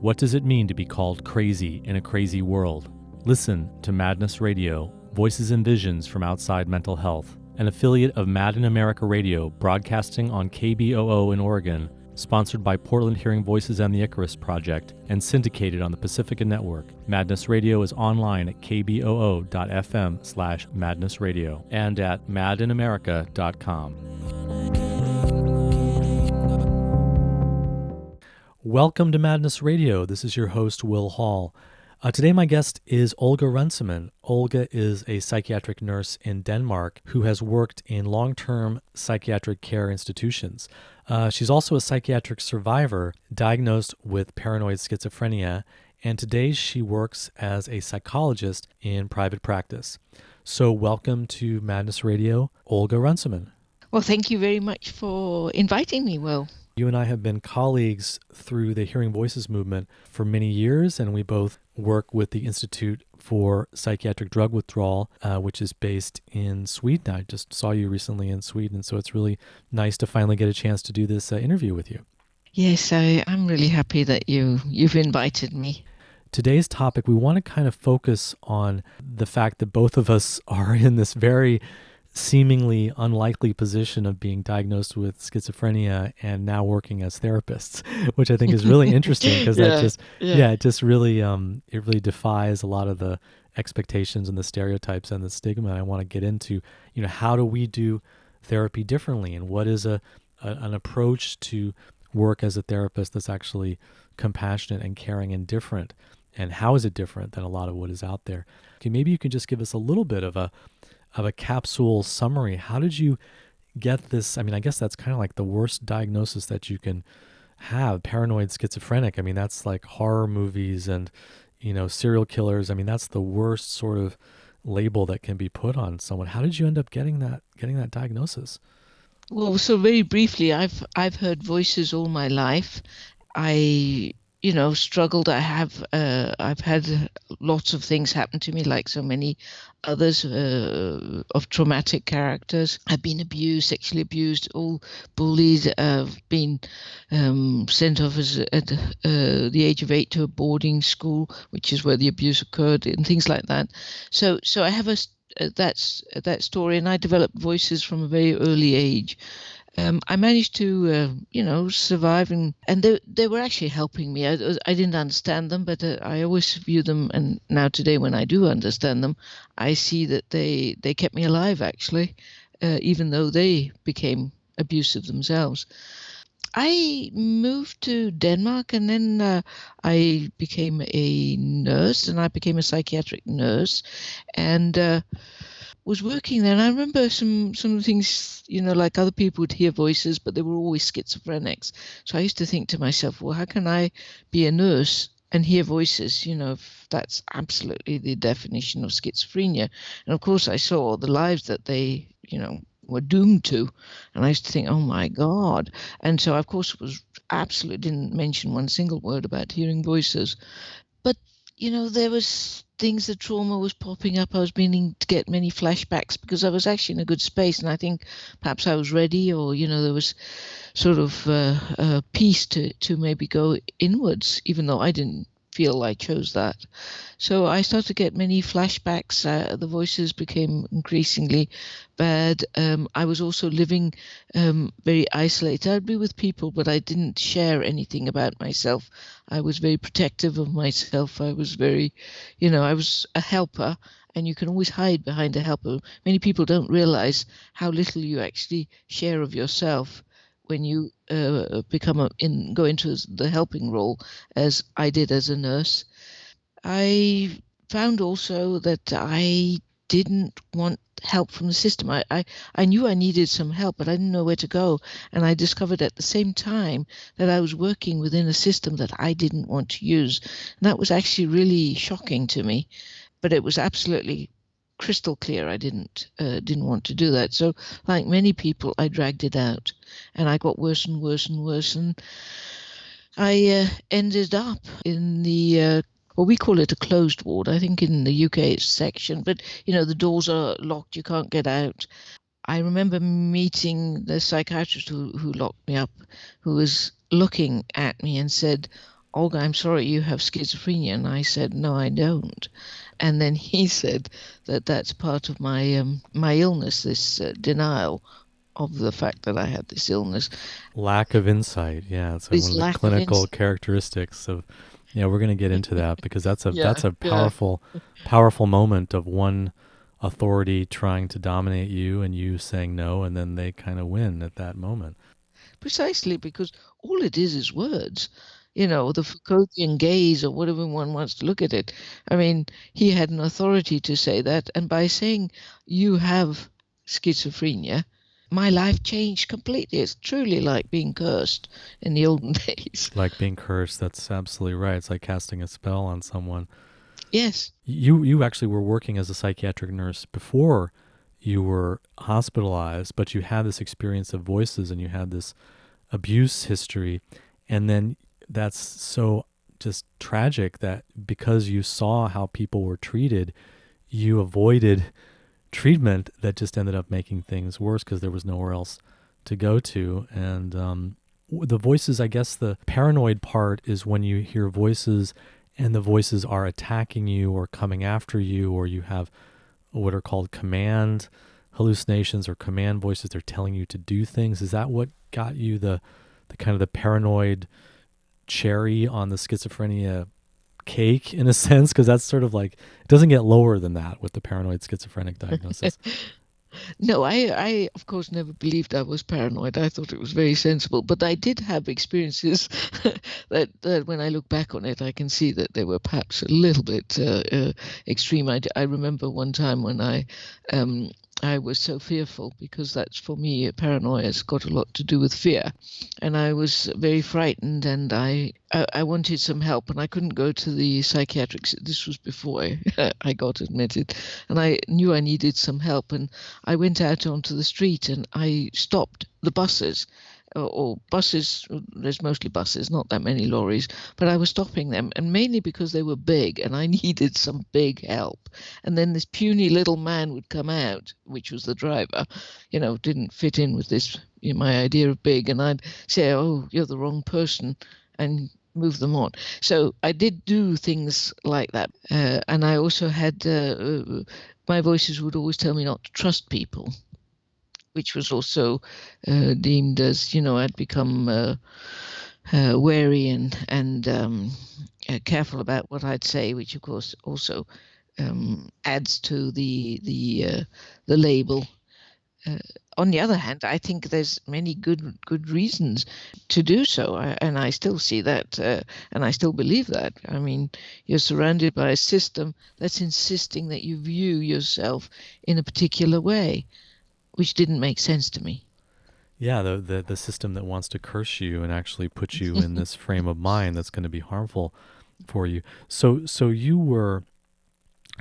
What does it mean to be called crazy in a crazy world? Listen to Madness Radio, Voices and Visions from Outside Mental Health, an affiliate of Mad in America Radio, broadcasting on KBOO in Oregon, sponsored by Portland Hearing Voices and the Icarus Project, and syndicated on the Pacifica Network. Madness Radio is online at kboo.fm/madnessradio and at madinamerica.com. Welcome to Madness Radio. This is your host, Will Hall. Today my guest is Olga Runciman. Olga is a psychiatric nurse in Denmark who has worked in long-term psychiatric care institutions. She's also a psychiatric survivor diagnosed with paranoid schizophrenia, and today she works as a psychologist in private practice. So welcome to Madness Radio, Olga Runciman. Well, thank you very much for inviting me, Will. You and I have been colleagues through the Hearing Voices movement for many years, and we both work with the Institute for Psychiatric Drug Withdrawal, which is based in Sweden. I just saw you recently in Sweden, so it's really nice to finally get a chance to do this interview with you. Yes, I'm really happy that you've invited me. Today's topic, we want to kind of focus on the fact that both of us are in this very seemingly unlikely position of being diagnosed with schizophrenia and now working as therapists, which I think is really interesting because it really defies a lot of the expectations and the stereotypes and the stigma. I want to get into, how do we do therapy differently, and what is an approach to work as a therapist that's actually compassionate and caring and different, and how is it different than a lot of what is out there? Okay, maybe you can just give us a little bit of a capsule summary. How did you get this? I mean, I guess that's kind of like the worst diagnosis that you can have, paranoid schizophrenic. I mean, that's like horror movies and, serial killers. I mean, that's the worst sort of label that can be put on someone. How did you end up getting that diagnosis? Well, so very briefly, I've heard voices all my life. I struggled. I've had lots of things happen to me, like so many others, of traumatic characters. I've been abused, sexually abused, all bullied. I've been sent off at the age of 8 to a boarding school, which is where the abuse occurred, and things like that. So I have that story, and I developed voices from a very early age. I managed to, survive, and they were actually helping me. I didn't understand them, but I always view them, and now today when I do understand them, I see that they kept me alive, actually, even though they became abusive themselves. I moved to Denmark, and then I became a nurse, and I became a psychiatric nurse, and was working there. And I remember some things, like other people would hear voices, but they were always schizophrenics. So I used to think to myself, well, how can I be a nurse and hear voices, if that's absolutely the definition of schizophrenia? And of course, I saw the lives that they, were doomed to. And I used to think, oh my God. And so, of course, didn't mention one single word about hearing voices. But, there was things, the trauma was popping up. I was beginning to get many flashbacks because I was actually in a good space. And I think perhaps I was ready, or, there was sort of a peace to maybe go inwards, even though I didn't feel I chose that. So I started to get many flashbacks. The voices became increasingly bad. I was also living very isolated. I'd be with people, but I didn't share anything about myself. I was very protective of myself. I was very, I was a helper, and you can always hide behind a helper. Many people don't realize how little you actually share of yourself when you go into the helping role, as I did as a nurse. I found also that I didn't want help from the system. I knew I needed some help, but I didn't know where to go. And I discovered at the same time that I was working within a system that I didn't want to use. And that was actually really shocking to me. But it was absolutely crystal clear I didn't want to do that. So like many people, I dragged it out, and I got worse and worse and worse, and I ended up in the well, we call it a closed ward. I think in the UK it's section, but the doors are locked, you can't get out. I remember meeting the psychiatrist who locked me up, who was looking at me and said, Olga, I'm sorry, you have schizophrenia. And I said, no, I don't. And then he said that that's part of my illness, this denial of the fact that I had this illness, Lack of insight. Yeah, it's like one this of the lack of clinical insight. characteristics of. Yeah, we're going to get into that because Yeah, that's a yeah. powerful moment of one authority trying to dominate you and you saying no, and then they kind of win at that moment. Precisely because all it is words, you know, the Foucauldian gaze or whatever one wants to look at it. I mean, he had an authority to say that, and by saying you have schizophrenia, my life changed completely. It's truly like being cursed in the olden days. Like being cursed, that's absolutely right. It's like casting a spell on someone. Yes. You actually were working as a psychiatric nurse before you were hospitalized, but you had this experience of voices and you had this abuse history, and then that's so just tragic that because you saw how people were treated, you avoided treatment that just ended up making things worse because there was nowhere else to go to. And the voices, I guess the paranoid part is when you hear voices and the voices are attacking you or coming after you, or you have what are called command hallucinations or command voices. They're telling you to do things. Is that what got you the kind of the paranoid cherry on the schizophrenia cake in a sense? Because that's sort of like, it doesn't get lower than that with the paranoid schizophrenic diagnosis. No, I of course never believed I was paranoid. I thought it was very sensible, but I did have experiences that when I look back on it, I can see that they were perhaps a little bit extreme. I remember one time when um, I was so fearful because that's for me paranoia has got a lot to do with fear, and I was very frightened, and I wanted some help, and I couldn't go to the psychiatric. This was before I got admitted, and I knew I needed some help, and I went out onto the street and I stopped the buses. Or buses, there's mostly buses, not that many lorries, but I was stopping them, and mainly because they were big and I needed some big help. And then this puny little man would come out, which was the driver, you know, didn't fit in with this, you know, my idea of big, and I'd say, oh, you're the wrong person, and move them on. So I did do things like that. And I also had my voices would always tell me not to trust people, which was also deemed as, you know, I'd become wary and careful about what I'd say, which of course also adds to the label. Uh, on the other hand, I think there's many good reasons to do so, and I still see that, and I still believe that. I mean, you're surrounded by a system that's insisting that you view yourself in a particular way, which didn't make sense to me. Yeah, the system that wants to curse you and actually put you in this frame of mind that's going to be harmful for you. So you were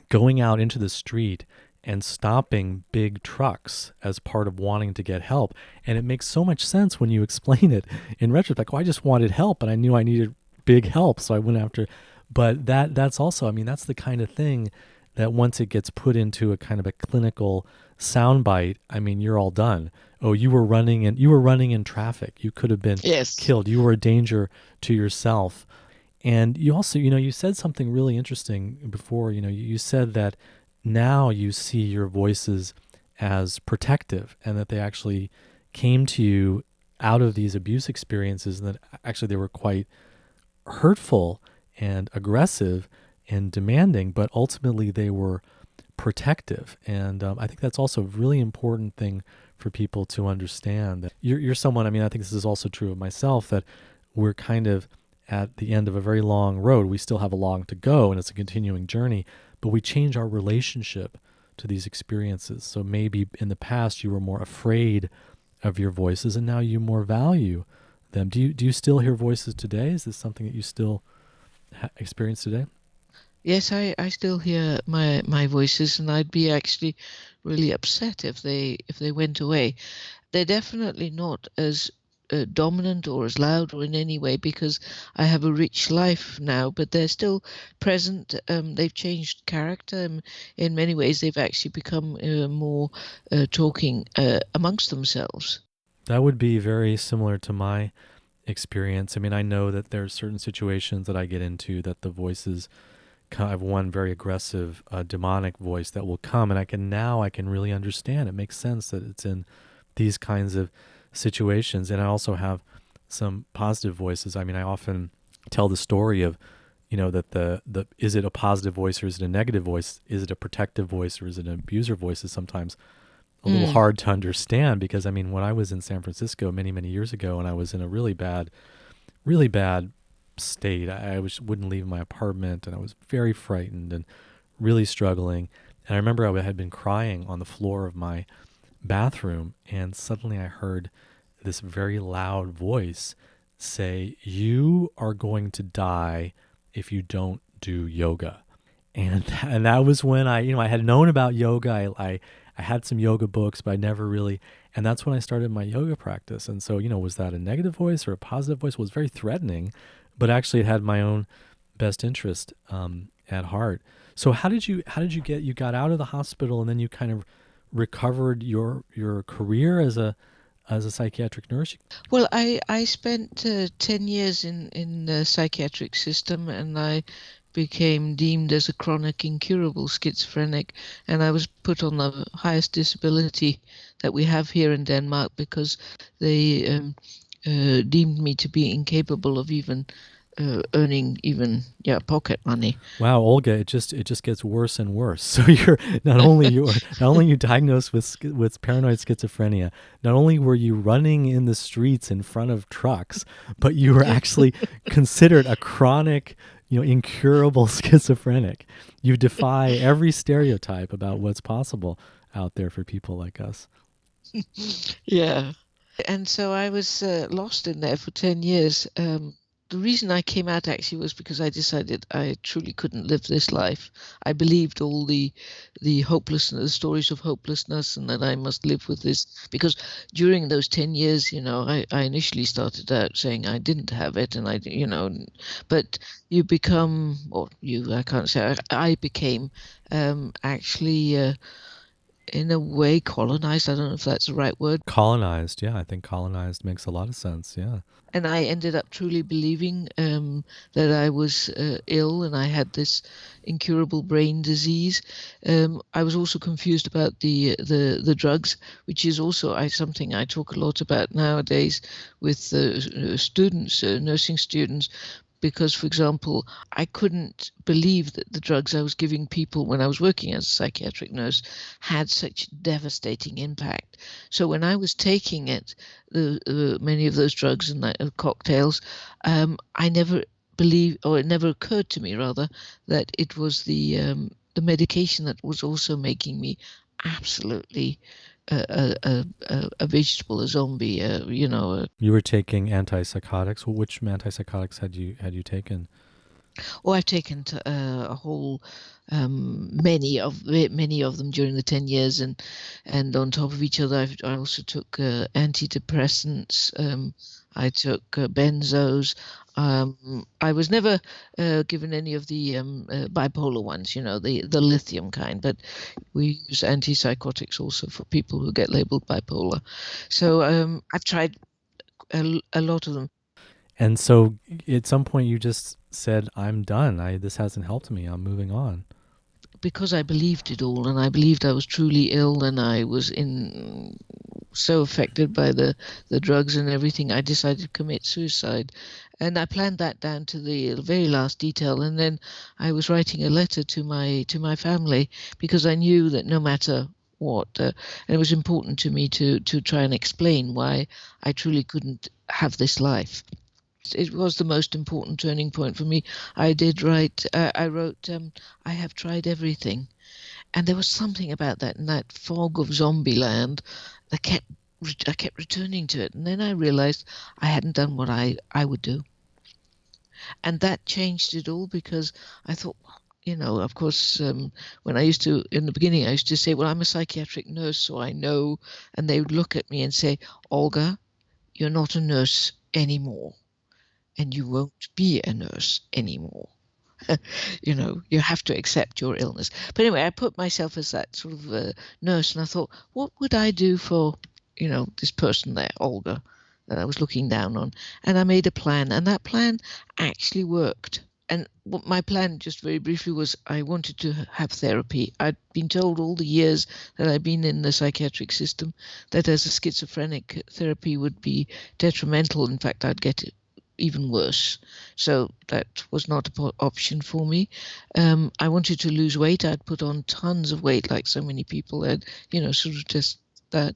going out into the street and stopping big trucks as part of wanting to get help. And it makes so much sense when you explain it in retrospect. Well, I just wanted help and I knew I needed big help, so I went after. But that's also, I mean, that's the kind of thing that once it gets put into a kind of a clinical soundbite, I mean, you're all done. Oh, you were running in traffic. You could have been Yes. killed. You were a danger to yourself. And you also, you said something really interesting before. You said that now you see your voices as protective and that they actually came to you out of these abuse experiences, and that actually they were quite hurtful and aggressive and demanding, but ultimately they were protective. And I think that's also a really important thing for people to understand, that you're someone, I mean, I think this is also true of myself, that we're kind of at the end of a very long road. We still have a long to go and it's a continuing journey, but we change our relationship to these experiences. So maybe in the past you were more afraid of your voices and now you more value them. Do you still hear voices today? Is this something that you still experience today? Yes, I still hear my voices, and I'd be actually really upset if they went away. They're definitely not as dominant or as loud or in any way because I have a rich life now, but they're still present. They've changed character. In many ways, they've actually become more talking amongst themselves. That would be very similar to my experience. I mean, I know that there's certain situations that I get into that the voices, I have one very aggressive demonic voice that will come, and I can really understand. It makes sense that it's in these kinds of situations. And I also have some positive voices. I mean, I often tell the story of, that the is it a positive voice or is it a negative voice? Is it a protective voice or is it an abuser voice? Is sometimes a little Mm. hard to understand, because I mean, when I was in San Francisco many years ago, and I was in a really bad state. I wouldn't leave my apartment, and I was very frightened and really struggling. And I remember I had been crying on the floor of my bathroom, and suddenly I heard this very loud voice say, "You are going to die if you don't do yoga." And that was when I had known about yoga. I had some yoga books, but I never really, and that's when I started my yoga practice. And so, was that a negative voice or a positive voice? Well, it was very threatening, but actually it had my own best interest at heart. So you got out of the hospital, and then you kind of recovered your career as a psychiatric nurse? Well, I spent 10 years in the psychiatric system, and I became deemed as a chronic incurable schizophrenic, and I was put on the highest disability that we have here in Denmark because they deemed me to be incapable of even earning even pocket money. Wow, Olga, it just gets worse and worse. So you're not only you diagnosed with paranoid schizophrenia, not only were you running in the streets in front of trucks, but you were actually considered a chronic, incurable schizophrenic. You defy every stereotype about what's possible out there for people like us. Yeah. And so I was lost in there for 10 years. The reason I came out actually was because I decided I truly couldn't live this life. I believed all the hopelessness, the stories of hopelessness, and that I must live with this. Because during those 10 years, I initially started out saying I didn't have it, and but you become, or you, I can't say, I became actually. In a way colonized. I don't know if that's the right word. Colonized, yeah, I think colonized makes a lot of sense. Yeah. And I ended up truly believing that I was ill and I had this incurable brain disease. I was also confused about the drugs, which is also something I talk a lot about nowadays with students, nursing students, because, for example, I couldn't believe that the drugs I was giving people when I was working as a psychiatric nurse had such devastating impact. So when I was taking it, many of those drugs and cocktails, I never believed, or it never occurred to me, rather, that it was the medication that was also making me absolutely a vegetable, a zombie, You were taking antipsychotics. Well, which antipsychotics had you taken? Oh, I've taken a whole many of them during the 10 years, and on top of each other, I also took antidepressants. I took benzos. I was never given any of the bipolar ones, the lithium kind, but we use antipsychotics also for people who get labeled bipolar. So I've tried a lot of them. And so at some point you just said, "I'm done. This hasn't helped me. I'm moving on." Because I believed it all, and I believed I was truly ill, and I was in so affected by the drugs and everything, I decided to commit suicide. And I planned that down to the very last detail. And then I was writing a letter to my family because I knew that no matter what, and it was important to me to try and explain why I truly couldn't have this life. It was the most important turning point for me. I wrote, I have tried everything. And there was something about that in that fog of zombie land that I kept returning to it. And then I realized I hadn't done what I would do. And that changed it all because I thought, of course, when in the beginning, I used to say, well, I'm a psychiatric nurse, so I know. And they would look at me and say, Olga, you're not a nurse anymore, and you won't be a nurse anymore. You have to accept your illness. But anyway, I put myself as that sort of nurse, and I thought, what would I do for, this person there, Olga? that I was looking down on. And I made a plan, and that plan actually worked. And what my plan, just very briefly, was I wanted to have therapy. I'd been told all the years that I'd been in the psychiatric system that as a schizophrenic, therapy would be detrimental. In fact, I'd get it even worse. So that was not an option for me. I wanted to lose weight. I'd put on tons of weight, like so many people had, sort of just that.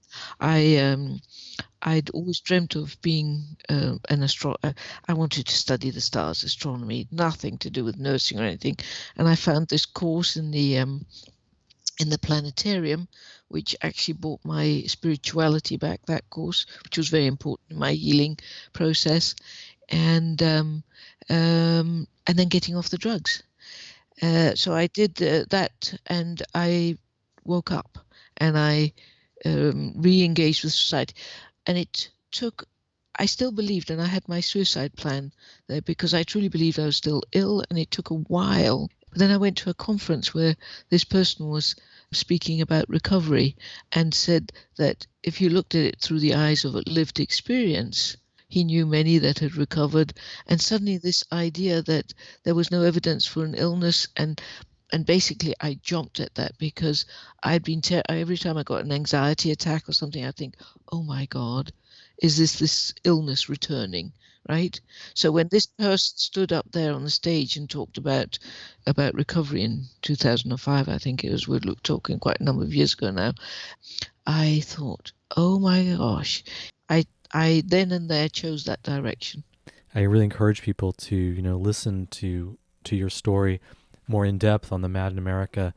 I'd always dreamt of being an astronomer. I wanted to study the stars, astronomy, nothing to do with nursing or anything. And I found this course in the planetarium, which actually brought my spirituality back. That course, which was very important in my healing process, and then getting off the drugs. So I did that, and I woke up, and I re-engaged with society. And it took, I still believed, and I had my suicide plan there because I truly believed I was still ill, and it took a while. But then I went to a conference where this person was speaking about recovery and said that if you looked at it through the eyes of a lived experience, he knew many that had recovered. And suddenly this idea that there was no evidence for an illness, and basically I jumped at that because I'd been every time I got an anxiety attack or something, I think, oh my God, is this illness returning, right? So when this person stood up there on the stage and talked about recovery in 2005, I think it was, we're talking quite a number of years ago now, I thought, oh my gosh, I then and there chose that direction. I really encourage people to, listen to your story more in depth on the Mad in America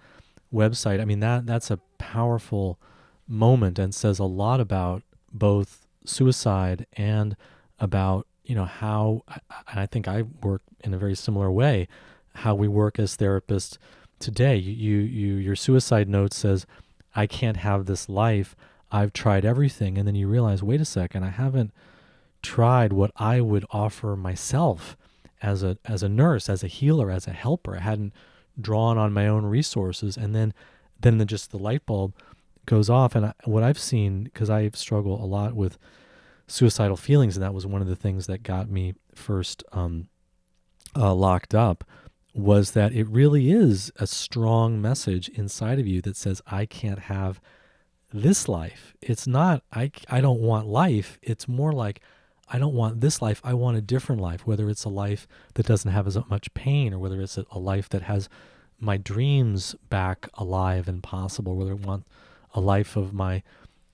website. I mean, that's a powerful moment and says a lot about both suicide and about, how, and I think I work in a very similar way, how we work as therapists today. Your suicide note says, I can't have this life. I've tried everything. And then you realize, wait a second, I haven't tried what I would offer myself as a nurse, as a healer, as a helper. I hadn't drawn on my own resources, and then just the light bulb goes off. And what I've seen, because I struggle a lot with suicidal feelings, and that was one of the things that got me first locked up, was that it really is a strong message inside of you that says, I can't have this life. It's not, I don't want life. It's more like, I don't want this life. I want a different life, whether it's a life that doesn't have as much pain, or whether it's a life that has my dreams back alive and possible, whether I want a life of my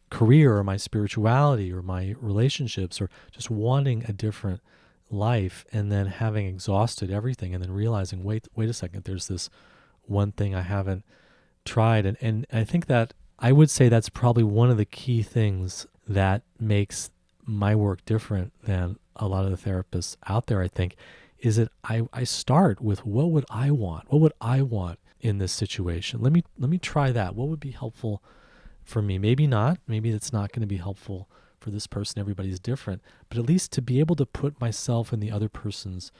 career or my spirituality or my relationships, or just wanting a different life, and then having exhausted everything and then realizing, wait a second, there's this one thing I haven't tried. And I think that I would say that's probably one of the key things that makes my work different than a lot of the therapists out there, I think, is that I start with, what would I want? What would I want in this situation? Let me try that. What would be helpful for me? Maybe not. Maybe it's not going to be helpful for this person. Everybody's different. But at least to be able to put myself in the other person's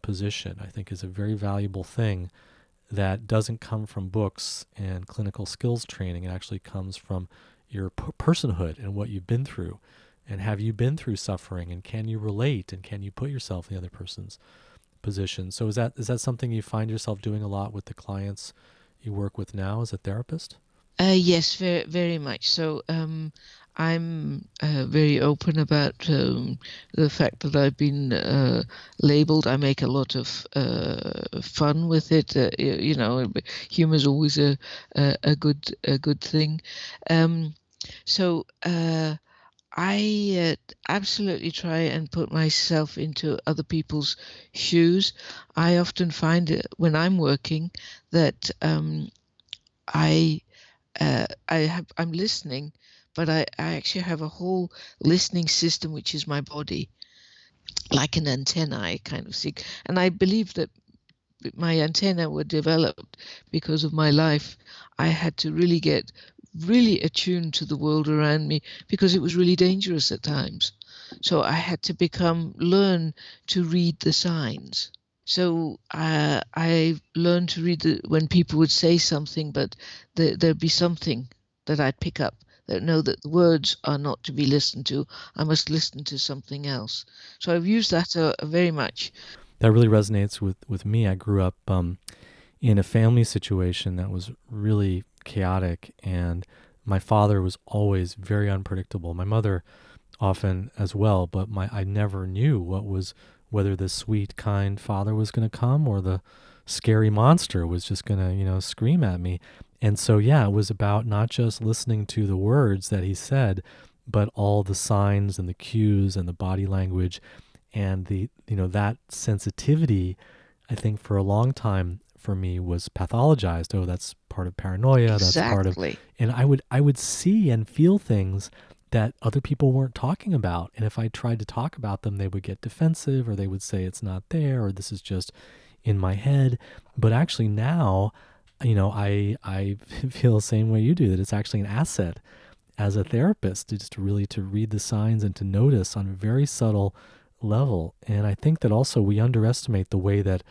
position, I think, is a very valuable thing that doesn't come from books and clinical skills training. It actually comes from your personhood and what you've been through. And have you been through suffering, and can you relate, and can you put yourself in the other person's position? So is that something you find yourself doing a lot with the clients you work with now as a therapist? Yes, very, very much so. I'm very open about the fact that I've been labeled. I make a lot of fun with it. Humor is always a good thing. So I absolutely try and put myself into other people's shoes. I often find when I'm working that I'm listening, but I actually have a whole listening system, which is my body, like an antenna, I kind of see. And I believe that my antenna were developed because of my life. I had to really get really attuned to the world around me because it was really dangerous at times. So I had to learn to read the signs. So I learned to read when people would say something, but there'd be something that I'd pick up that know that the words are not to be listened to. I must listen to something else. So I've used that very much. That really resonates with me. I grew up in a family situation that was really chaotic, and my father was always very unpredictable. My mother often as well, but I never knew whether the sweet, kind father was going to come or the scary monster was just going to, scream at me. And so, yeah, it was about not just listening to the words that he said, but all the signs and the cues and the body language and that sensitivity, I think for a long time for me was pathologized. Oh, that's part of paranoia. That's part of, Exactly. and I would see and feel things that other people weren't talking about. And if I tried to talk about them, they would get defensive, or they would say it's not there, or this is just in my head. But actually now, I feel the same way you do, that it's actually an asset as a therapist to just really to read the signs and to notice on a very subtle level. And I think that also we underestimate the way that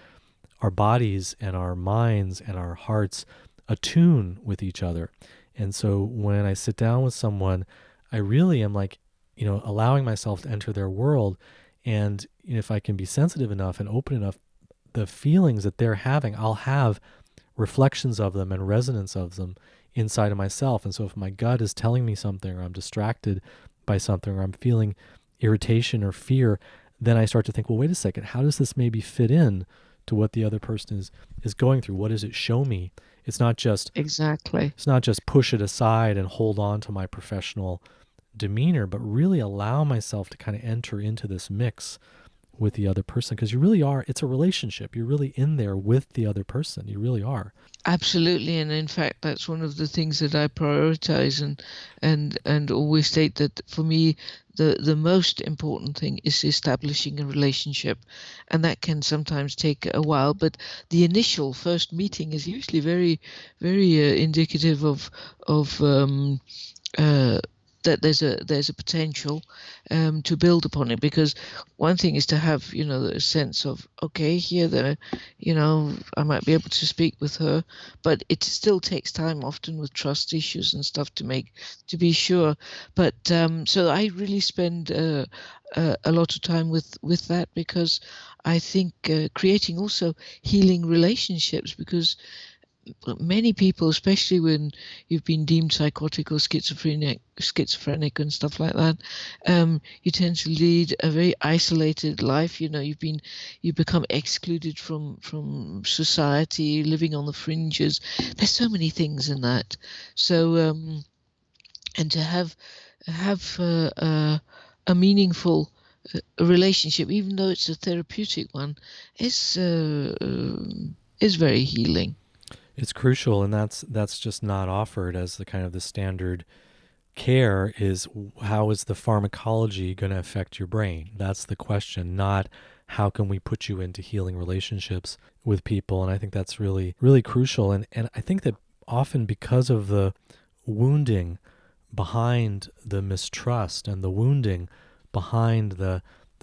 our bodies and our minds and our hearts attune with each other. And so when I sit down with someone, I really am like, allowing myself to enter their world. And if I can be sensitive enough and open enough, the feelings that they're having, I'll have reflections of them and resonance of them inside of myself. And so if my gut is telling me something, or I'm distracted by something, or I'm feeling irritation or fear, then I start to think, well, wait a second, how does this maybe fit in to what the other person is going through? What does it show me? It's not just Exactly. push it aside and hold on to my professional demeanor, but really allow myself to kind of enter into this mix with the other person, because you really are, it's a relationship. You're really in there with the other person. You really are. Absolutely, and in fact, that's one of the things that I prioritize, and always state that for me, the most important thing is establishing a relationship, and that can sometimes take a while. But the initial first meeting is usually very, very indicative of uh, that there's a potential to build upon it, because one thing is to have a sense of, okay, here there, I might be able to speak with her, but it still takes time, often with trust issues and stuff, to be sure. But so I really spend a lot of time with that, because I think creating also healing relationships, because many people, especially when you've been deemed psychotic or schizophrenic and stuff like that, you tend to lead a very isolated life. You become excluded from society, living on the fringes. There's so many things in that. So and to have a meaningful relationship, even though it's a therapeutic one, is very healing. It's crucial, and that's just not offered as the kind of the standard care. Is how is the pharmacology going to affect your brain? That's the question, not how can we put you into healing relationships with people. And I think that's really, really crucial. And I think that often, because of the wounding behind the mistrust and the wounding behind the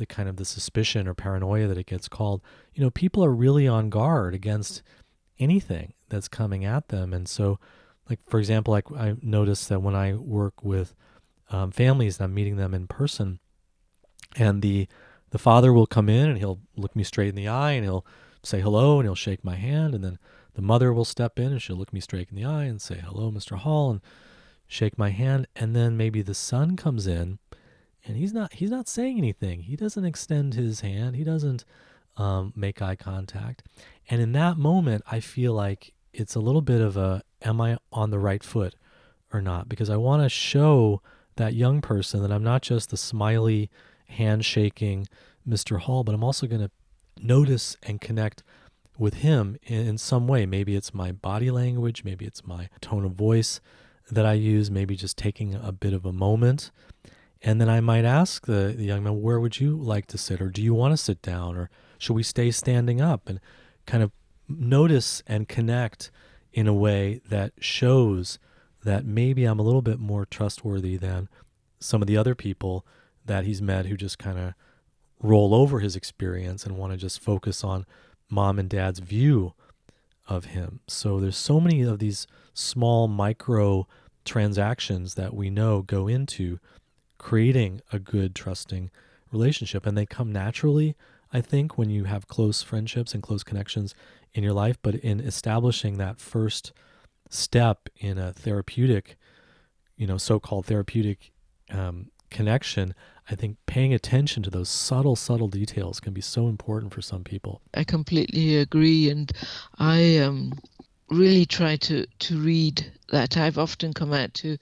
kind of the suspicion or paranoia that it gets called, people are really on guard against anything that's coming at them. And so, like, for example, like I noticed that when I work with families and I'm meeting them in person, and the father will come in and he'll look me straight in the eye and he'll say hello and he'll shake my hand, and then the mother will step in and she'll look me straight in the eye and say hello, Mr. Hall, and shake my hand. And then maybe the son comes in and he's not saying anything. He doesn't extend his hand. He doesn't make eye contact. And in that moment, I feel like it's a little bit of a, am I on the right foot or not? Because I want to show that young person that I'm not just the smiley, handshaking Mr. Hall, but I'm also going to notice and connect with him in some way. Maybe it's my body language, maybe it's my tone of voice that I use, maybe just taking a bit of a moment. And then I might ask the young man, where would you like to sit? Or do you want to sit down? Or should we stay standing up? And kind of notice and connect in a way that shows that maybe I'm a little bit more trustworthy than some of the other people that he's met, who just kind of roll over his experience and want to just focus on mom and dad's view of him. So there's so many of these small micro transactions that we know go into creating a good, trusting relationship. And they come naturally, I think, when you have close friendships and close connections in your life. But in establishing that first step in a therapeutic, so-called therapeutic connection, I think paying attention to those subtle details can be so important for some people. I completely agree, and I really try to read that. I've often come out to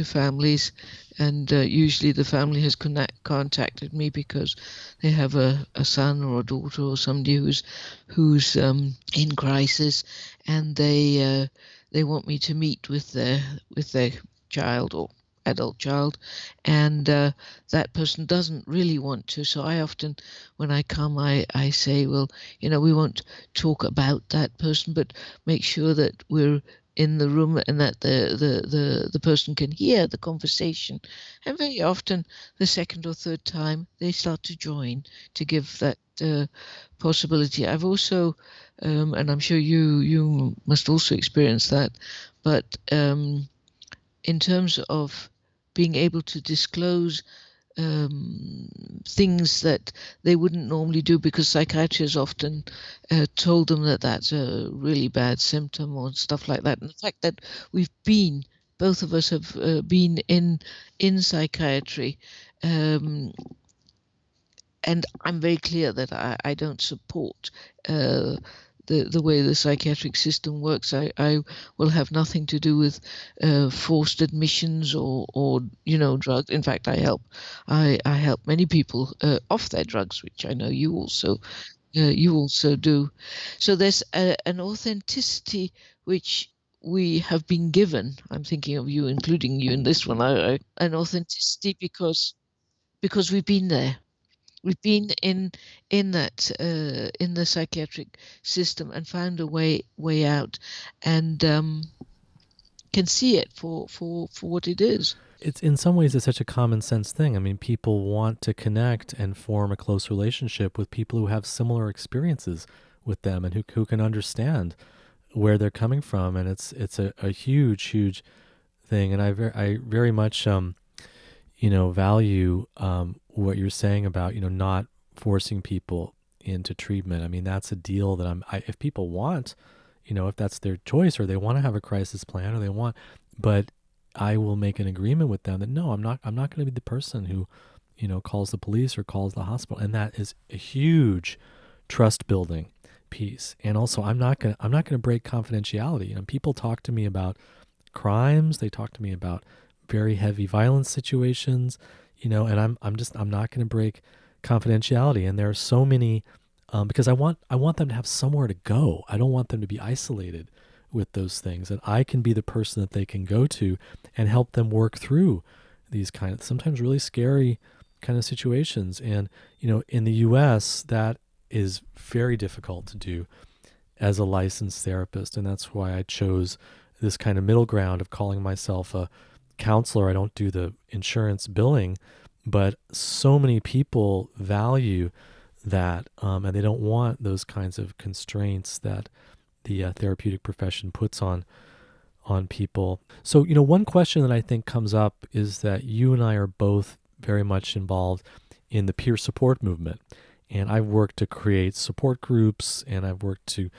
families, and usually the family has contacted me because they have a son or a daughter or somebody who's in crisis, and they want me to meet with their child or adult child, and that person doesn't really want to. So I often, when I come, I say, well, we won't talk about that person, but make sure that we're in the room and that the person can hear the conversation. And very often, the second or third time, they start to join to give that possibility. I've also, and I'm sure you must also experience that, but in terms of being able to disclose things that they wouldn't normally do, because psychiatrists often told them that that's a really bad symptom or stuff like that. And the fact that both of us have been in psychiatry, and I'm very clear that I don't support the way the psychiatric system works. I will have nothing to do with forced admissions or drugs. In fact, I help many people off their drugs, which I know you also do. So there's an authenticity which we have been given. I'm thinking of you, including you in this one. An authenticity because we've been there. We've been in that in the psychiatric system and found a way out, and can see it for what it is. It's in some ways it's such a common sense thing. I mean, people want to connect and form a close relationship with people who have similar experiences with them and who can understand where they're coming from. And it's a huge thing. And I very much value what you're saying about not forcing people into treatment. I mean, that's a deal that if people want, if that's their choice, or they want to have a crisis plan, or they want, but I will make an agreement with them that no, I'm not going to be the person who calls the police or calls the hospital. And that is a huge trust building piece. And also I'm not going to break confidentiality. People talk to me about crimes, they talk to me about very heavy violence situations, and I'm not going to break confidentiality. And there are so many, because I want them to have somewhere to go. I don't want them to be isolated with those things, and I can be the person that they can go to and help them work through these kind of sometimes really scary kind of situations. And, in the US, that is very difficult to do as a licensed therapist. And that's why I chose this kind of middle ground of calling myself a counselor. I don't do the insurance billing, but so many people value that, and they don't want those kinds of constraints that the therapeutic profession puts on people. So, one question that I think comes up is that you and I are both very much involved in the peer support movement. And I've worked to create support groups, and I've worked to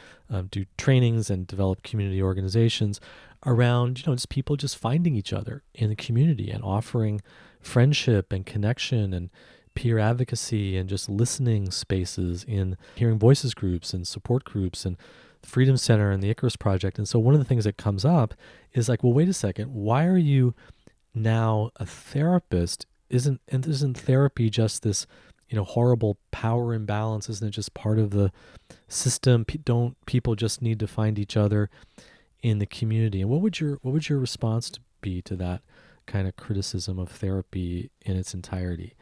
do trainings and develop community organizations around, just people just finding each other in the community and offering friendship and connection and peer advocacy and just listening spaces in hearing voices groups and support groups and the Freedom Center and the Icarus Project. And so one of the things that comes up is like, well, wait a second, why are you now a therapist? Isn't therapy just this, horrible power imbalance? Isn't it just part of the system? Don't people just need to find each other in the community? And what would your response be to that kind of criticism of therapy in its entirety?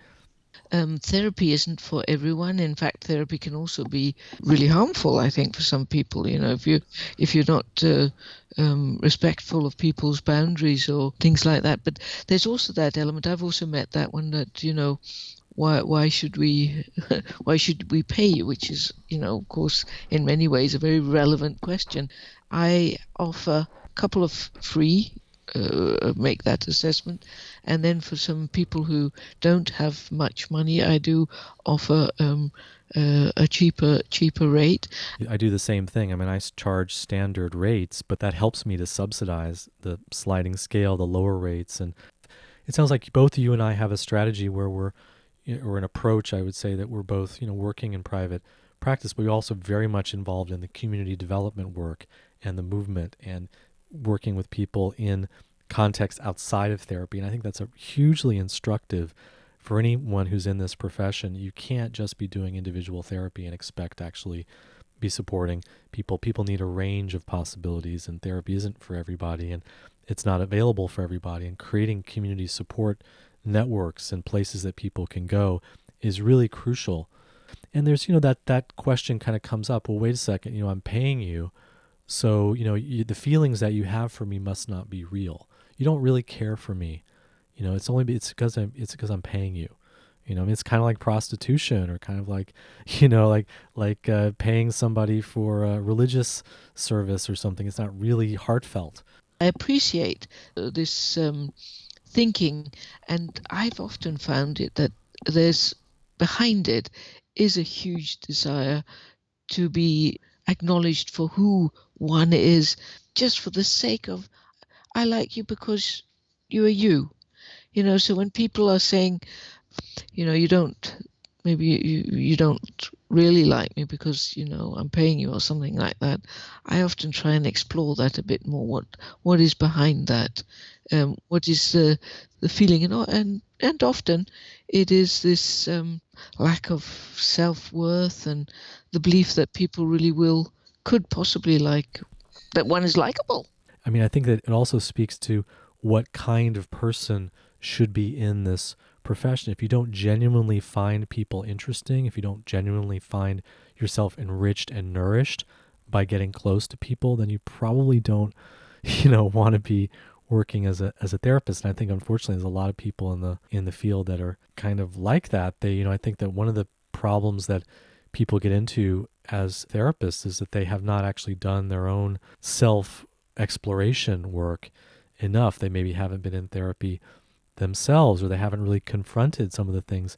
Therapy isn't for everyone. In fact, therapy can also be really harmful, I think, for some people. If you're not respectful of people's boundaries or things like that. But there's also that element. I've also met that one that why should we why should we pay you? Which is of course in many ways a very relevant question. I offer a couple of free make that assessment. And then for some people who don't have much money, I do offer a cheaper rate. I do the same thing. I mean, I charge standard rates, but that helps me to subsidize the sliding scale, the lower rates. And it sounds like both you and I have a strategy where we're, or an approach, I would say, that we're both, working in private practice, but we're also very much involved in the community development work and the movement and working with people in context outside of therapy. And I think that's a hugely instructive for anyone who's in this profession. You can't just be doing individual therapy and expect to actually be supporting people. People need a range of possibilities, and therapy isn't for everybody, and it's not available for everybody. And creating community support networks and places that people can go is really crucial. And there's, that question kind of comes up. Well, wait a second, I'm paying you. So, the feelings that you have for me must not be real. You don't really care for me. It's because I'm paying you. I mean, it's kind of like prostitution, or kind of like, paying somebody for a religious service or something. It's not really heartfelt. I appreciate this thinking, and I've often found it that there's behind it is a huge desire to be acknowledged for who one is, just for the sake of, I like you because you are you. So when people are saying, you don't, maybe you don't really like me because, I'm paying you or something like that, I often try and explore that a bit more. What is behind that? What is the feeling? And often it is this lack of self-worth and the belief that people really could possibly like, that one is likable. I mean, I think that it also speaks to what kind of person should be in this profession. If you don't genuinely find people interesting, if you don't genuinely find yourself enriched and nourished by getting close to people, then you probably don't, want to be working as a therapist. And I think, unfortunately, there's a lot of people in the field that are kind of like that. I think that one of the problems that people get into as therapists is that they have not actually done their own self exploration work enough. They maybe haven't been in therapy themselves, or they haven't really confronted some of the things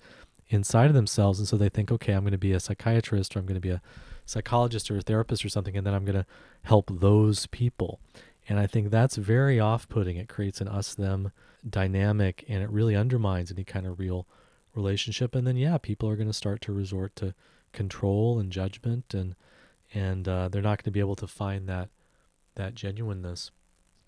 inside of themselves. And so they think, okay, I'm going to be a psychiatrist, or I'm going to be a psychologist or a therapist or something, and then I'm going to help those people. And I think that's very off-putting. It creates an us-them dynamic, and it really undermines any kind of real relationship. And then, people are going to start to resort to control and judgment, and they're not going to be able to find that genuineness.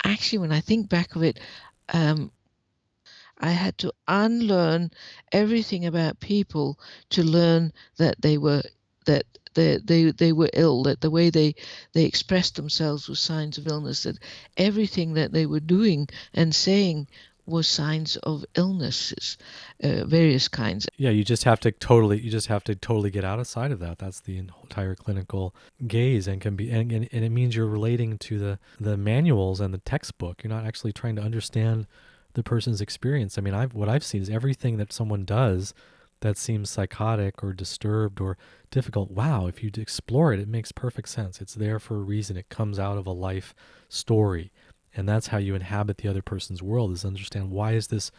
Actually, when I think back of it, I had to unlearn everything about people to learn that they were ill, that the way they expressed themselves was signs of illness, that everything that they were doing and saying was signs of illnesses, various kinds. Yeah, you just have to totally get outside of that. That's the entire clinical gaze, and can be, and it means you're relating to the manuals and the textbook. You're not actually trying to understand the person's experience. I mean, what I've seen is everything that someone does that seems psychotic or disturbed or difficult. Wow, if you explore it, it makes perfect sense. It's there for a reason. It comes out of a life story. And that's how you inhabit the other person's world, is understand, why is this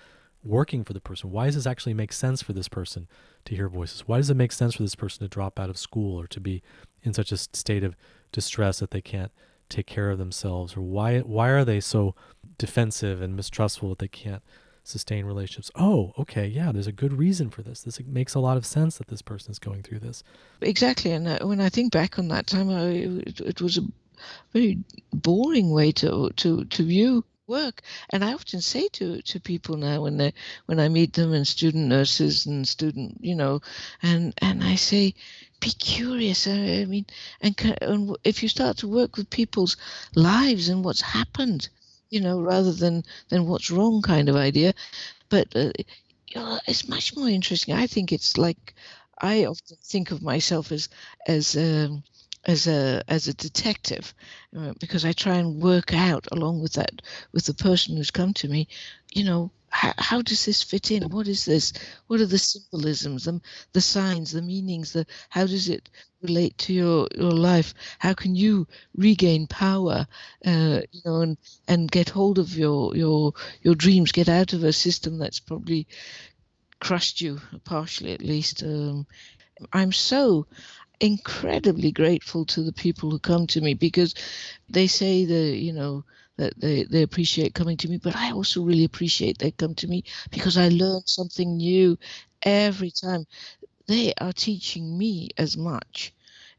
working for the person? Why does this actually make sense for this person to hear voices? Why does it make sense for this person to drop out of school, or to be in such a state of distress that they can't take care of themselves? Or why are they so defensive and mistrustful that they can't sustain relationships? Oh, okay, yeah, there's a good reason for this. This makes a lot of sense that this person is going through this. Exactly. And when I think back on that time, it was a very boring way to view work. And I often say to people now, when I meet them, and student nurses and student, and I say, be curious. I mean, and if you start to work with people's lives and what's happened, rather than what's wrong kind of idea. But it's much more interesting. I think it's like, I often think of myself as as a detective, because I try and work out, along with the person who's come to me, how does this fit in? What is this? What are the symbolisms, the signs, the meanings? How does it relate to your life? How can you regain power, and get hold of your dreams, get out of a system that's probably crushed you, partially at least. I'm so incredibly grateful to the people who come to me, because they say that they appreciate coming to me, but I also really appreciate they come to me because I learn something new every time. They are teaching me as much.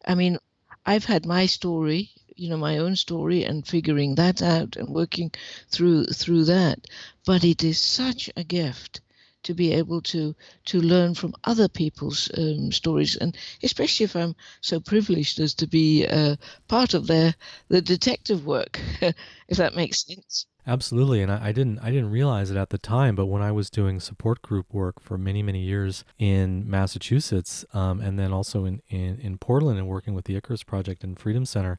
I mean, I've had my story, my own story, and figuring that out and working through that. But it is such a gift to be able to learn from other people's stories, and especially if I'm so privileged as to be part of the detective work, if that makes sense. Absolutely, and I didn't realize it at the time, but when I was doing support group work for many many years in Massachusetts, and then also in Portland, and working with the Icarus Project and Freedom Center,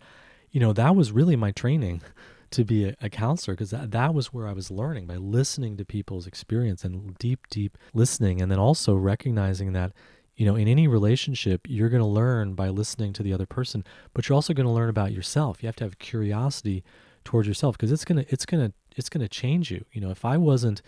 that was really my training to be a counselor, because that was where I was learning by listening to people's experience and deep listening, and then also recognizing that in any relationship you're going to learn by listening to the other person, but you're also going to learn about yourself. You have to have curiosity towards yourself, because it's going to change you. If I wasn't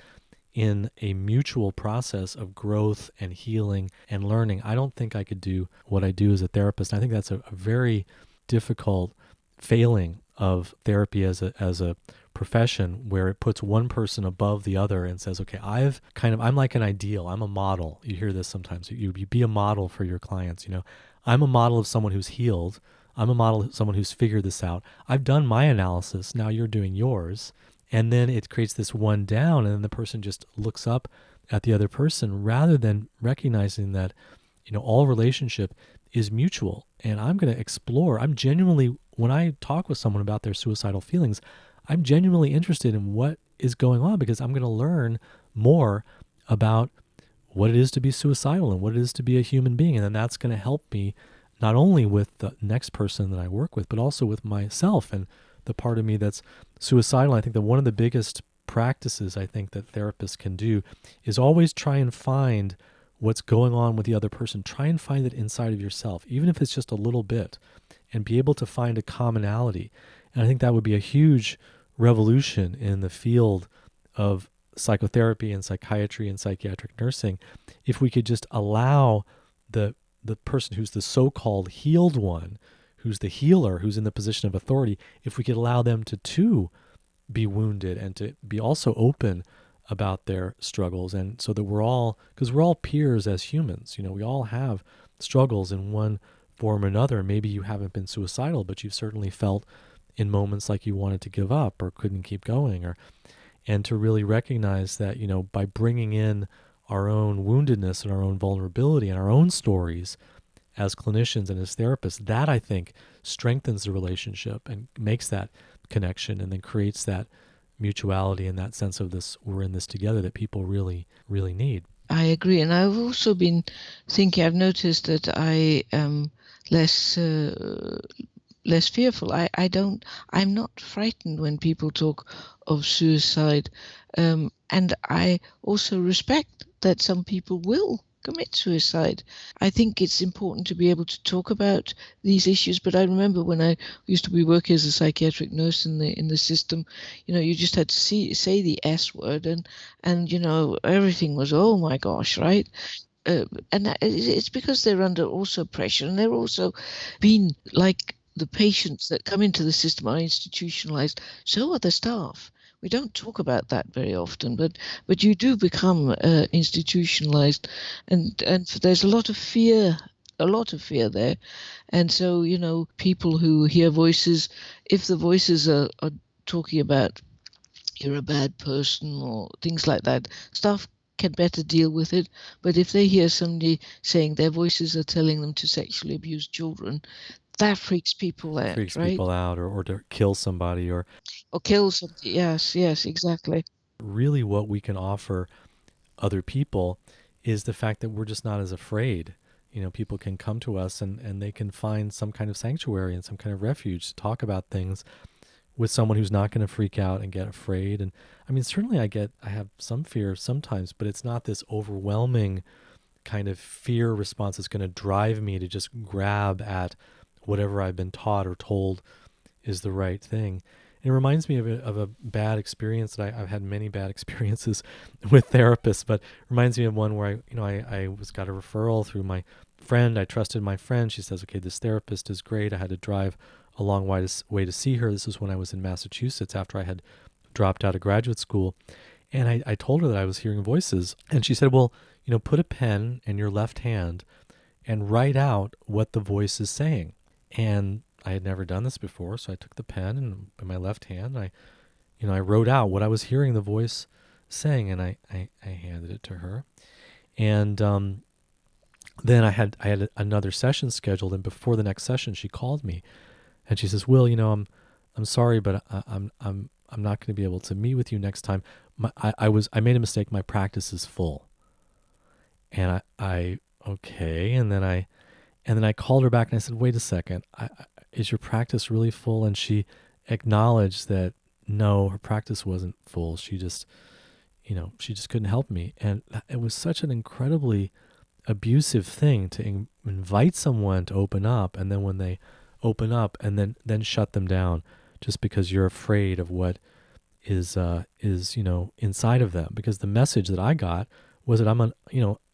in a mutual process of growth and healing and learning, I don't think I could do what I do as a therapist. I think that's a very difficult failing of therapy as a profession, where it puts one person above the other and says, okay, I'm like an ideal. I'm a model. You hear this sometimes. You be a model for your clients. I'm a model of someone who's healed. I'm a model of someone who's figured this out. I've done my analysis. Now you're doing yours. And then it creates this one down, and then the person just looks up at the other person, rather than recognizing that, all relationship is mutual. And I'm going to explore. I'm genuinely, when I talk with someone about their suicidal feelings, I'm genuinely interested in what is going on, because I'm going to learn more about what it is to be suicidal and what it is to be a human being. And then that's going to help me not only with the next person that I work with, but also with myself and the part of me that's suicidal. I think that one of the biggest practices I think that therapists can do is always try and find what's going on with the other person. Try and find it inside of yourself, even if it's just a little bit, and be able to find a commonality. And I think that would be a huge revolution in the field of psychotherapy and psychiatry and psychiatric nursing, if we could just allow the person who's the so-called healed one, who's the healer, who's in the position of authority, if we could allow them to too be wounded and to be also open about their struggles. And so that because we're all peers as humans, we all have struggles in one form or another. Maybe you haven't been suicidal, but you've certainly felt in moments like you wanted to give up or couldn't keep going, and to really recognize that, by bringing in our own woundedness and our own vulnerability and our own stories as clinicians and as therapists, that I think strengthens the relationship and makes that connection, and then creates that mutuality and that sense of this, we're in this together, that people really, really need. I agree, and I've also been thinking. I've noticed that I am less fearful. I'm not frightened when people talk of suicide, and I also respect that some people will commit suicide. I think it's important to be able to talk about these issues. But I remember when I used to be working as a psychiatric nurse in the system, you just had to say the S word, and everything was, oh my gosh, right? And it's because they're under also pressure, and they're also being like the patients that come into the system are institutionalized. So are the staff. We don't talk about that very often, but you do become institutionalized, and there's a lot of fear there. And so people who hear voices, if the voices are talking about you're a bad person or things like that, staff can better deal with it. But if they hear somebody saying their voices are telling them to sexually abuse children, that freaks people out, Freaks right? people out, or to kill somebody, or Or kill somebody. Yes, yes, exactly. really what we can offer other people is the fact that we're just not as afraid. People can come to us, and they can find some kind of sanctuary and some kind of refuge to talk about things with someone who's not going to freak out and get afraid. And I mean, certainly I have some fear sometimes, but it's not this overwhelming kind of fear response that's going to drive me to just grab at whatever I've been taught or told is the right thing. It reminds me of a bad experience that I've had many bad experiences with therapists, but it reminds me of one where I got a referral through my friend. I trusted my friend. She says, okay, this therapist is great. I had to drive a long way to see her. This was when I was in Massachusetts after I had dropped out of graduate school. And I told her that I was hearing voices. And she said, well, put a pen in your left hand and write out what the voice is saying. And I had never done this before, so I took the pen and in my left hand, I wrote out what I was hearing the voice saying, and I handed it to her. And then I had another session scheduled, and before the next session, she called me, and she says, "Will, I'm sorry, but I'm not going to be able to meet with you next time. I made a mistake. My practice is full." And I okay, and then I called her back and I said, "Wait a second, is your practice really full?" And she acknowledged that no, her practice wasn't full. She just couldn't help me, and it was such an incredibly abusive thing to invite someone to open up, and then when they open up, and then shut them down just because you're afraid of what is inside of them. Because the message that I got was that I'm a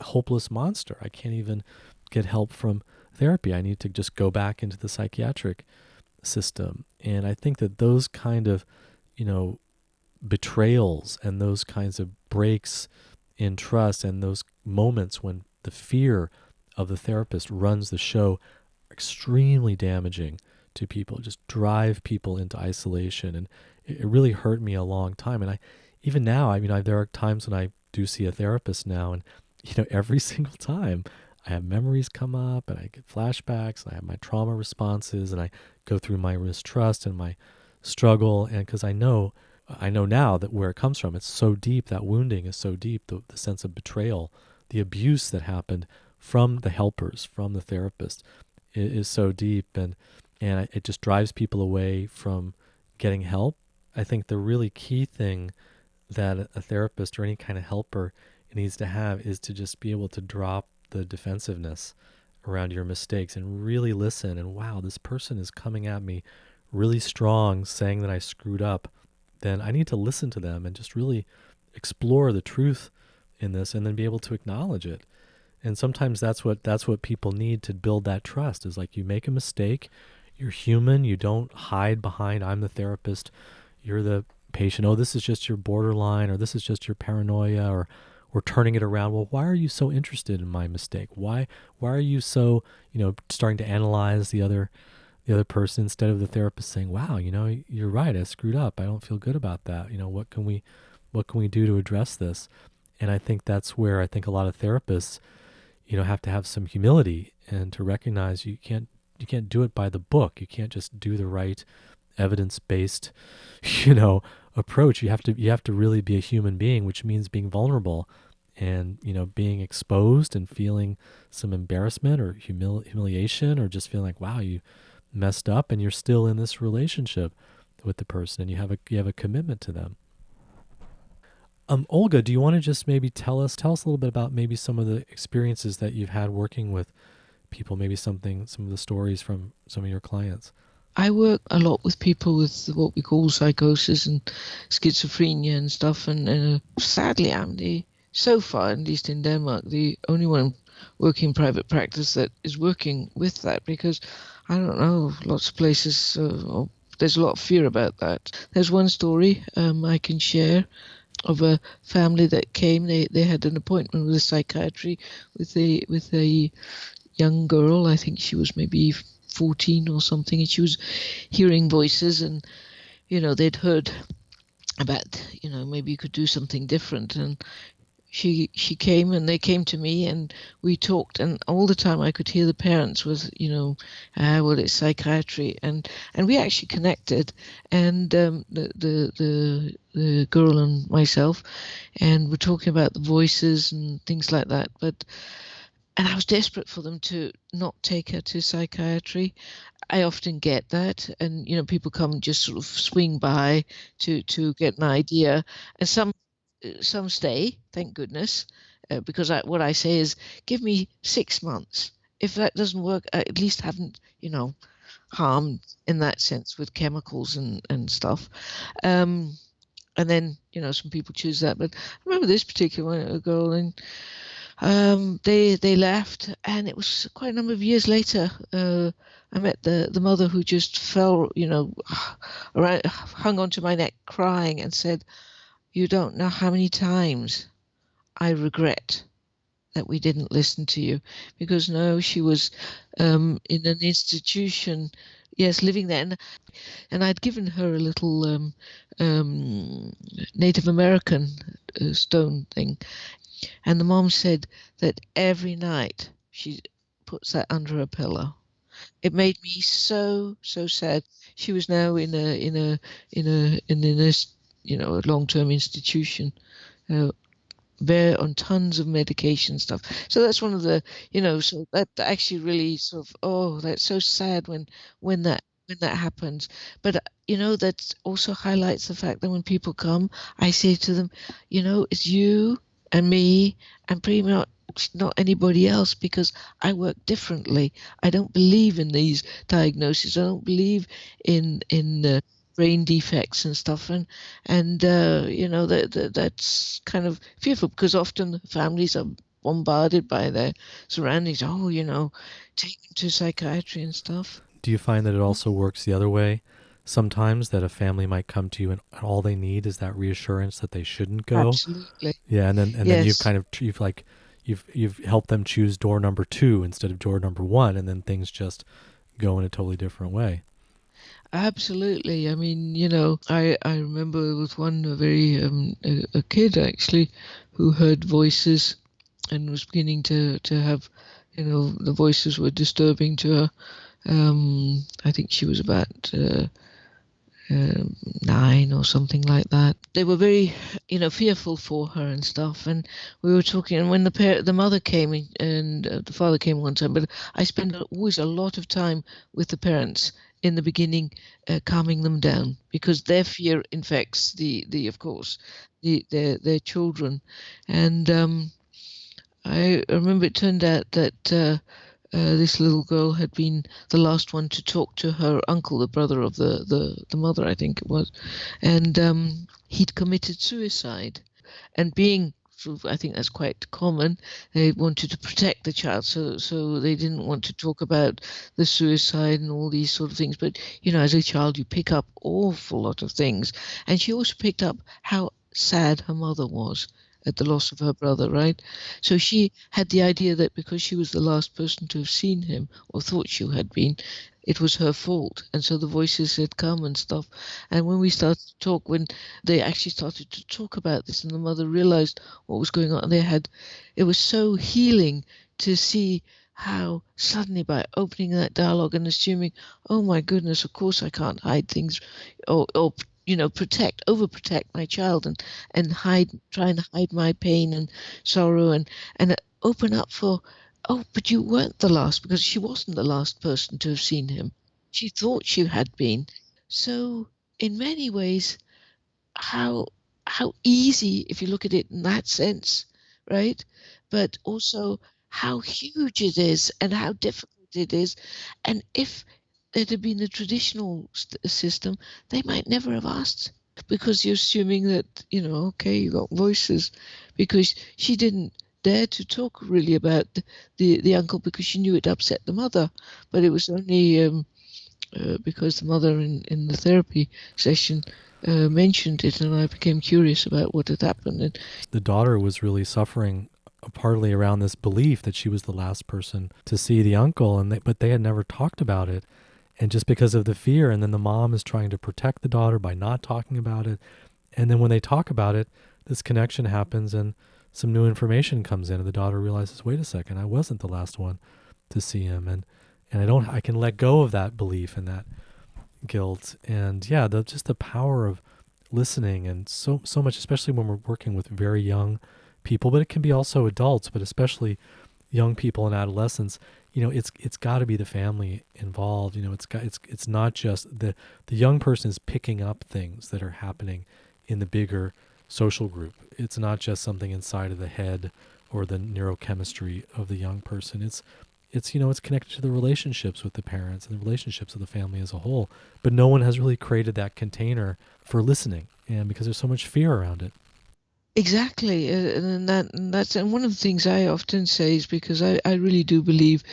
hopeless monster. I can't even get help from therapy. I need to just go back into the psychiatric system. And I think that those kind of betrayals and those kinds of breaks in trust and those moments when the fear of the therapist runs the show are extremely damaging to people, just drive people into isolation. And it really hurt me a long time. And even now, there are times when I do see a therapist now, and every single time I have memories come up and I get flashbacks and I have my trauma responses and I go through my mistrust and my struggle. And because I know now that where it comes from, it's so deep, that wounding is so deep, the sense of betrayal, the abuse that happened from the helpers, from the therapist is so deep. And it just drives people away from getting help. I think the really key thing that a therapist or any kind of helper needs to have is to just be able to drop the defensiveness around your mistakes and really listen. And wow, this person is coming at me really strong, saying that I screwed up. Then I need to listen to them and just really explore the truth in this, and then be able to acknowledge it. And sometimes that's what people need to build that trust, is like, you make a mistake, you're human, you don't hide behind, I'm the therapist, you're the patient, oh, this is just your borderline, or this is just your paranoia, or we're turning it around. Well, why are you so interested in my mistake? Why are you so, starting to analyze the other person, instead of the therapist saying, wow, you're right, I screwed up, I don't feel good about that. What can we do to address this? And I think that's where I think a lot of therapists, have to have some humility and to recognize you can't do it by the book. You can't just do the right evidence-based, approach. You have to really be a human being, which means being vulnerable and, being exposed and feeling some embarrassment or humiliation, or just feeling like, wow, you messed up and you're still in this relationship with the person and you have a commitment to them. Olga, do you want to just maybe tell us a little bit about maybe some of the experiences that you've had working with people, maybe some of the stories from some of your clients? I work a lot with people with what we call psychosis and schizophrenia and stuff, and sadly, so far, at least in Denmark, the only one working in private practice that is working with that, because I don't know, lots of places, there's a lot of fear about that. There's one story I can share of a family that came. They had an appointment with a psychiatry with a young girl. I think she was maybe 14 or something, and she was hearing voices, and they'd heard about maybe you could do something different. And she came, and they came to me, and we talked, and all the time I could hear the parents was well, it's psychiatry, and we actually connected, and the girl and myself, and we're talking about the voices and things like that. And I was desperate for them to not take her to psychiatry. I often get that, and people come just sort of swing by to get an idea, and some stay, thank goodness, because what I say is, give me 6 months. If that doesn't work, I at least haven't harmed in that sense with chemicals and stuff. Um, and then some people choose that, but I remember this particular one, a girl, and they left, and it was quite a number of years later. I met the mother, who just fell, around, hung onto my neck, crying, and said, "You don't know how many times I regret that we didn't listen to you," because no, she was in an institution, yes, living there, and I'd given her a little Native American stone thing, and the mom said that every night she puts that under her pillow. It made me so sad. She was now in this a long-term institution, uh, there on tons of medication stuff. So that's one of the so that actually really sort of, oh, that's so sad when that happens. But that also highlights the fact that when people come, I say to them, it's you and me and pretty much not anybody else, because I work differently. I don't believe in these diagnoses. I don't believe in brain defects and stuff, that's kind of fearful, because often families are bombarded by their surroundings. Oh, take them to psychiatry and stuff. Do you find that it also works the other way? Sometimes that a family might come to you and all they need is that reassurance that they shouldn't go. Absolutely. Yeah, and then you've Yes. kind of you've helped them choose door number 2 instead of door number 1, and then things just go in a totally different way. Absolutely. I mean, I remember there was one, a very a kid actually, who heard voices and was beginning to have, the voices were disturbing to her. I think she was about 9 or something like that. They were very, fearful for her and stuff. And we were talking, and when the mother came in, and the father came one time, but I spend always a lot of time with the parents in the beginning, calming them down, because their fear infects the of course their children. And I remember it turned out that this little girl had been the last one to talk to her uncle, the brother of the mother, I think it was, and he'd committed suicide. And being sort of, I think that's quite common, they wanted to protect the child, so they didn't want to talk about the suicide and all these sort of things. But as a child, you pick up awful lot of things, and she also picked up how sad her mother was at the loss of her brother, right? So she had the idea that because she was the last person to have seen him, or thought she had been, it was her fault. And so the voices had come and stuff. And when we started to talk, when they actually started to talk about this, and the mother realized what was going on, it was so healing to see how suddenly, by opening that dialogue and assuming, oh my goodness, of course I can't hide things, or overprotect my child, and try and hide my pain and sorrow, and open up for, oh, but you weren't the last, because she wasn't the last person to have seen him. She thought she had been. So in many ways, how easy, if you look at it in that sense, right? But also how huge it is and how difficult it is. And if it had been the traditional system, they might never have asked, because you're assuming that, okay, you got voices, because she didn't dare to talk really about the uncle, because she knew it upset the mother. But it was only because the mother in the therapy session mentioned it, and I became curious about what had happened. And The daughter was really suffering partly around this belief that she was the last person to see the uncle, but they had never talked about it, and just because of the fear, and then the mom is trying to protect the daughter by not talking about it, and then when they talk about it, this connection happens and some new information comes in, and the daughter realizes, wait a second, I wasn't the last one to see him, and I can let go of that belief and that guilt. And yeah, just the power of listening, and so much, especially when we're working with very young people, but it can be also adults, but especially young people and adolescents. it's got to be the family involved. It's not just the young person is picking up things that are happening in the bigger social group. It's not just something inside of the head or the neurochemistry of the young person. It's connected to the relationships with the parents and the relationships of the family as a whole. But no one has really created that container for listening, and because there's so much fear around it. Exactly, and one of the things I often say is because I really do believe,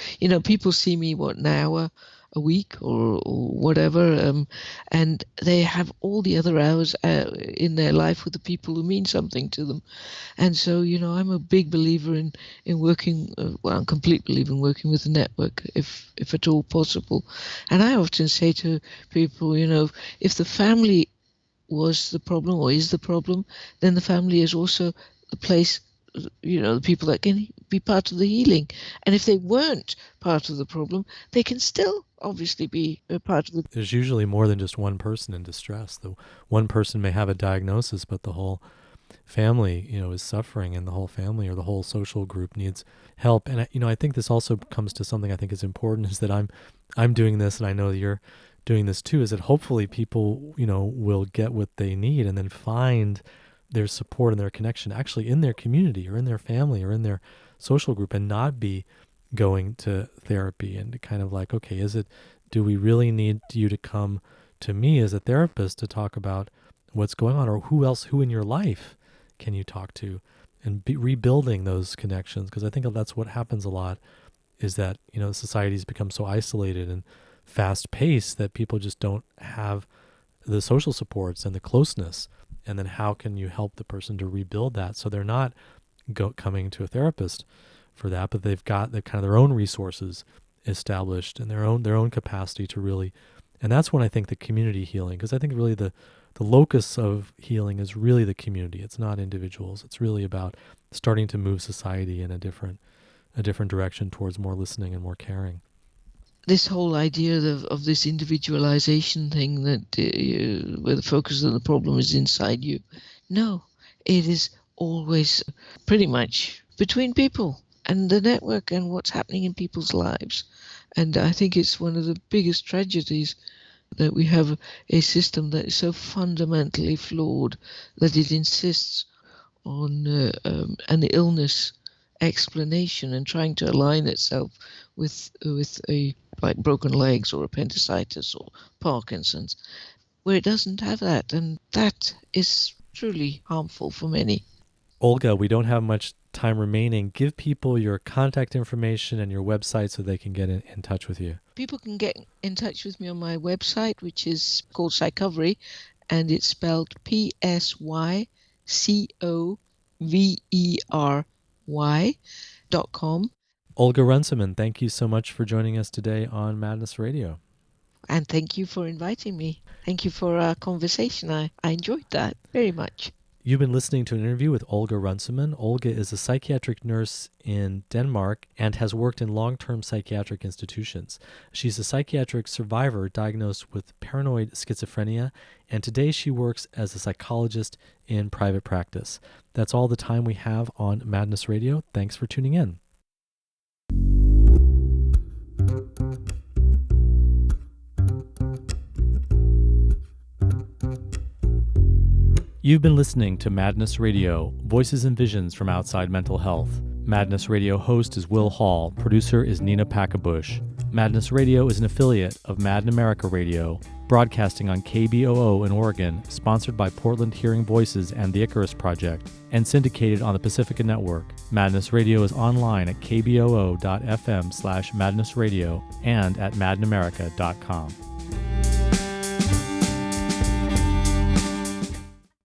people see me now a week or whatever, and they have all the other hours in their life with the people who mean something to them, and so I'm a big believer in working. Well, I'm a complete believer in working with the network if at all possible, and I often say to people, if the family was the problem or is the problem, then the family is also the place, the people that can be part of the healing. And if they weren't part of the problem, they can still obviously be a part of the... There's usually more than just one person in distress. The one person may have a diagnosis, but the whole family, is suffering, and the whole family or the whole social group needs help. And I think this also comes to something I think is important, is that I'm doing this, and I know that you're doing this too, is that hopefully people, will get what they need and then find their support and their connection actually in their community or in their family or in their social group, and not be going to therapy and to kind of like, okay, do we really need you to come to me as a therapist to talk about what's going on, or who in your life can you talk to, and rebuilding those connections? Because I think that's what happens a lot, is that, society's become so isolated and fast paced that people just don't have the social supports and the closeness. And then how can you help the person to rebuild that, so they're not coming to a therapist for that, but they've got their own resources established and their own capacity to really. And that's when I think the community healing, because I think really the locus of healing is really the community. It's not individuals. It's really about starting to move society in a different direction towards more listening and more caring. This whole idea of this individualization thing, that where the focus of the problem is inside you. No, it is always pretty much between people and the network and what's happening in people's lives. And I think it's one of the biggest tragedies that we have a system that is so fundamentally flawed that it insists on an illness explanation and trying to align itself with a like broken legs or appendicitis or Parkinson's, where it doesn't have that, and that is truly harmful for many. Olga, we don't have much time remaining. Give people your contact information and your website so they can get in touch with you. People can get in touch with me on my website, which is called Psychotherapy, and it's spelled psychovery.com. Olga Runciman, thank you so much for joining us today on Madness Radio. And thank you for inviting me. Thank you for our conversation. I enjoyed that very much. You've been listening to an interview with Olga Runciman. Olga is a psychiatric nurse in Denmark and has worked in long-term psychiatric institutions. She's a psychiatric survivor diagnosed with paranoid schizophrenia, and today she works as a psychologist in private practice. That's all the time we have on Madness Radio. Thanks for tuning in. You've been listening to Madness Radio, Voices and Visions from Outside Mental Health. Madness Radio host is Will Hall, producer is Nina Packabush. Madness Radio is an affiliate of Mad in America Radio, broadcasting on KBOO in Oregon, sponsored by Portland Hearing Voices and the Icarus Project, and syndicated on the Pacifica Network. Madness Radio is online at kboo.fm/madnessradio and at madinamerica.com.